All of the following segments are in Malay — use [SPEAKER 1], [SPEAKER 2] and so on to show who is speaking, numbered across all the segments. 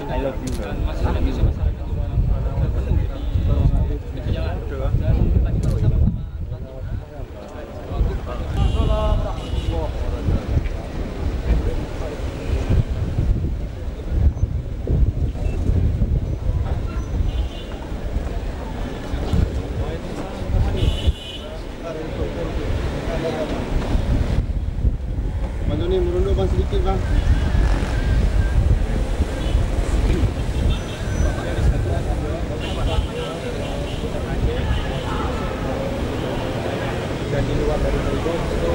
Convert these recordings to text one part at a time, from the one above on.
[SPEAKER 1] I love you.
[SPEAKER 2] Bang Joni merunduk bang sedikit bang. Dan di luar dari Melbourne itu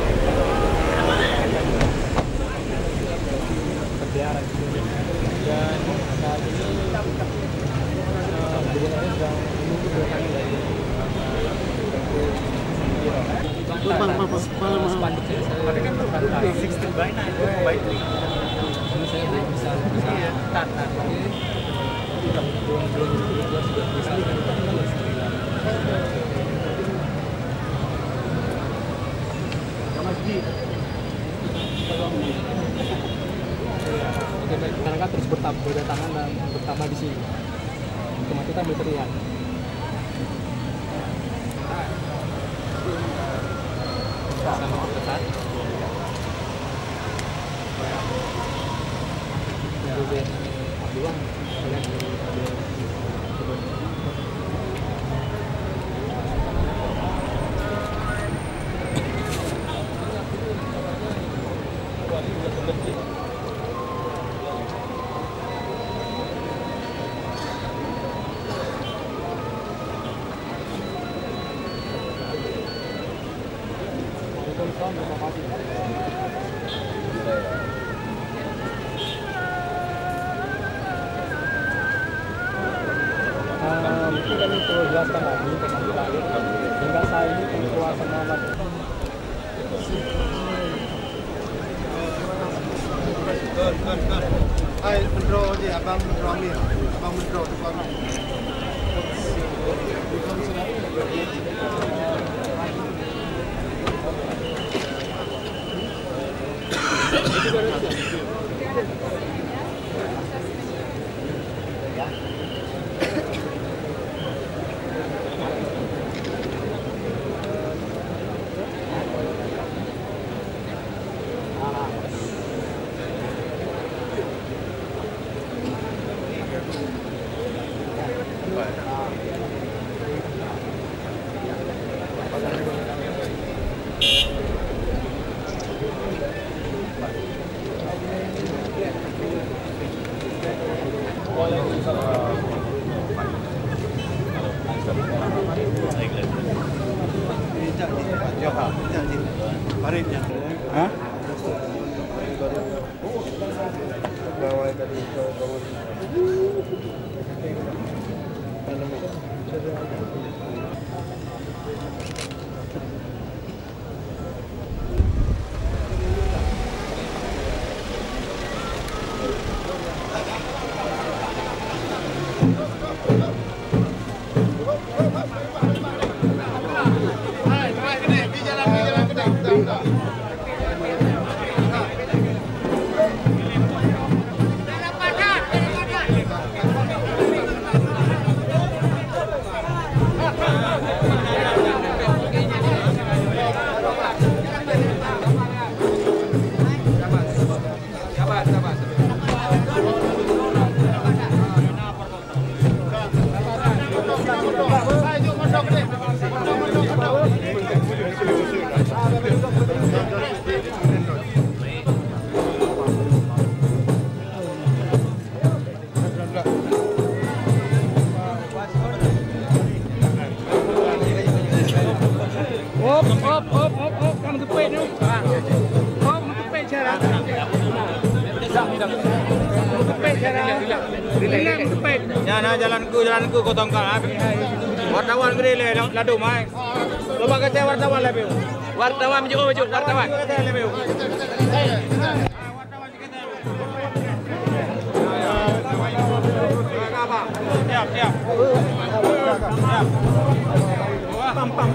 [SPEAKER 2] berkeliaran di sini. Dan saat ini gubernurnya sedang menunggu kedatangan dari spanduk saya. Tapi kan 16 by 9 by 3. Karena saya belum bisa start. Belum sudah bisa kan. Masyarakat terus berdatangan dan bertambah di sini. Kemacetan mulai terlihat. Sama ketat. Kemudian Abdullah mungkin kami perlu jelaskan lagi tentang terakhir hingga saat ini keluar semangat. Hai Mentro je, Abang Mentro Amir, Abang Mentro tukang. Hah? Jalanku kotong kan. Wartawan grile ladu mai. Coba kata wartawan lebih. Wartawan maju wartawan. Siap. Pam.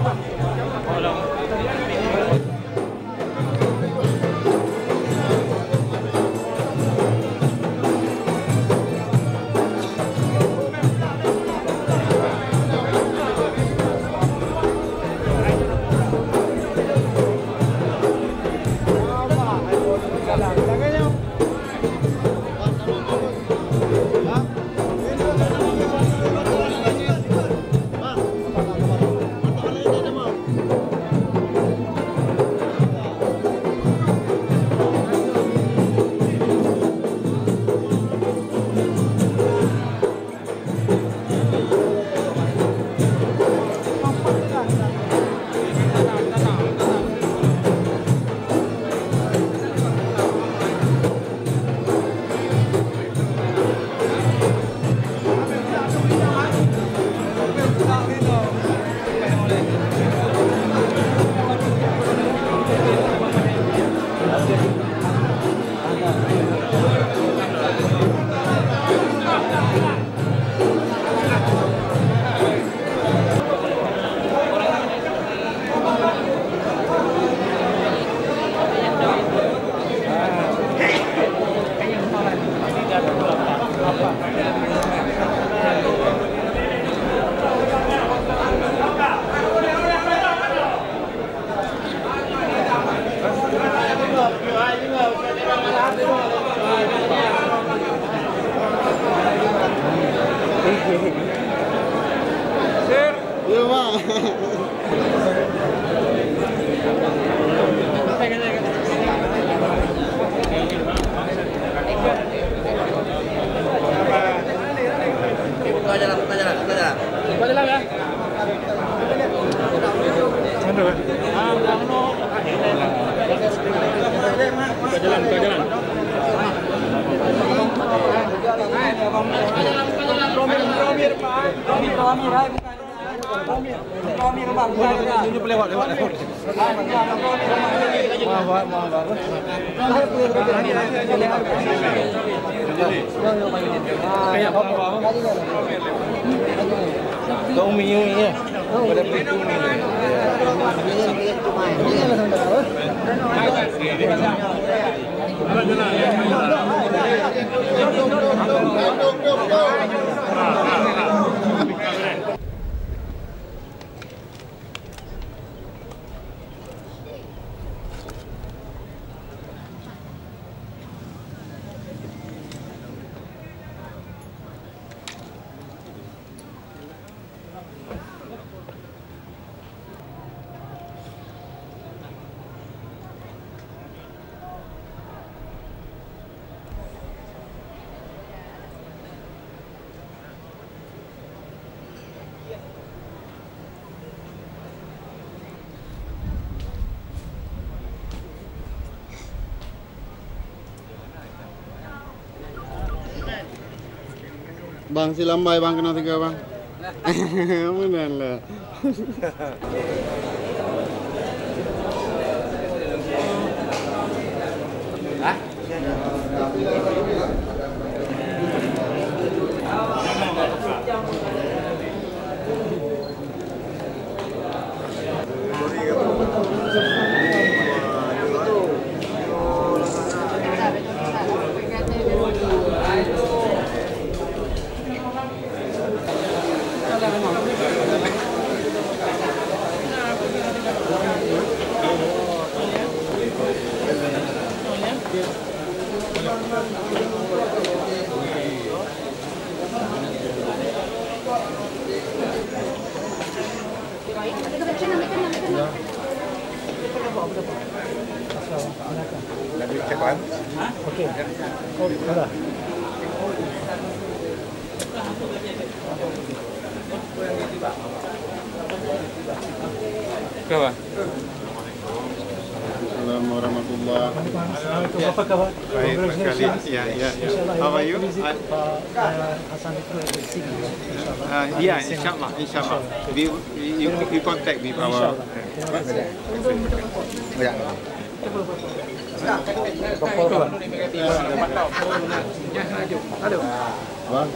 [SPEAKER 1] Iya, Mak.
[SPEAKER 2] Buka jalan ya. Buka jalan. Kau minum ya. Pada minum
[SPEAKER 1] Bang, si lambai bang kena 3 bang. Benar lah.
[SPEAKER 2] Berapa?
[SPEAKER 1] Assalamualaikum warahmatullahi wabarakatuh. Apa kabar? Baik sekali. Ya. How are you? Yeah, inshallah. We contact with our. Bang.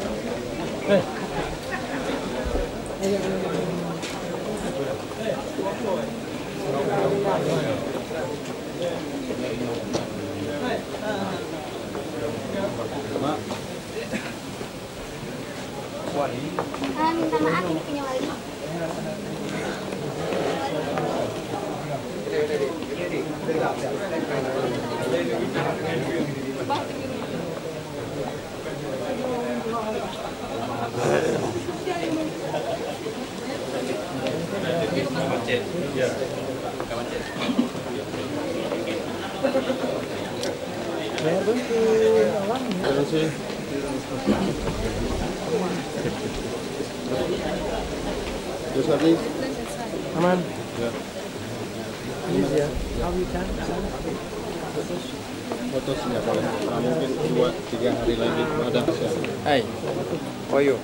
[SPEAKER 3] Minta maaf ini punya wali.
[SPEAKER 1] Terima kasih. Terus tadi
[SPEAKER 4] Aman.
[SPEAKER 1] ya.
[SPEAKER 4] Easy ya. How you can?
[SPEAKER 1] Foto sini boleh. Mungkin 2-3 hari lagi ada.
[SPEAKER 2] Hai. How are you?